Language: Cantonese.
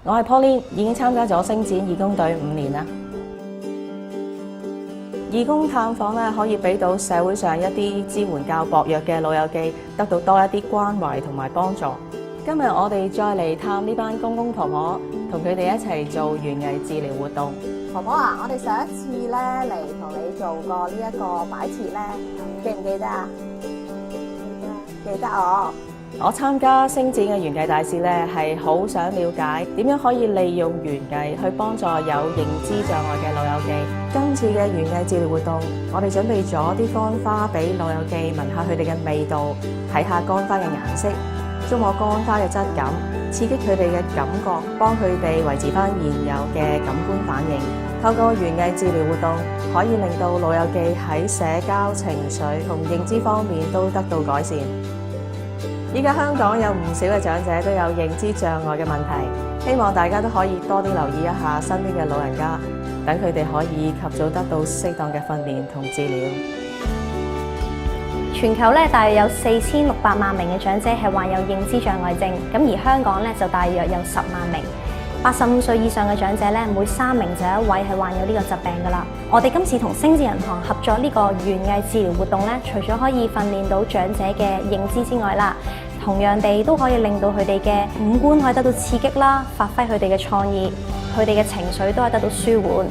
我係 Pauline，已經參加咗星展義工隊5年啦。義工探訪咧，可以俾到社會上一啲支援較薄弱嘅老友記得到多一啲關懷同埋幫助。今日我哋再嚟探呢班公公婆婆，同佢哋一齊做園藝治療活動。婆婆啊，我哋上一次咧嚟同你做過呢一個擺設咧，記唔記得啊？記得我參加星展嘅園藝大使咧，係好想了解點樣可以利用園藝去幫助有認知障礙嘅老友記。今次嘅園藝治療活動，我哋準備咗啲乾花俾老友記聞下佢哋嘅味道，睇下乾花嘅顏色，觸摸乾花嘅質感，刺激佢哋嘅感覺，幫佢哋維持翻現有嘅感官反應。透過園藝治療活動，可以令到老友記喺社交、情緒同認知方面都得到改善。依家香港有唔少嘅長者都有認知障礙嘅問題，希望大家都可以多啲留意一下身邊嘅老人家，等佢哋可以及早得到適當嘅訓練同治療。全球咧大約有4600萬名嘅長者係患有認知障礙症，咁而香港咧就大約有10萬名。85歲以上嘅長者咧，每3名就有1位係患有呢個疾病㗎啦。我哋今次同星展銀行合作呢個園藝治療活動咧，除咗可以訓練到長者嘅認知之外啦，同樣地都可以令到佢哋嘅五官可以得到刺激啦，發揮佢哋嘅創意，佢哋嘅情緒都係得到舒緩。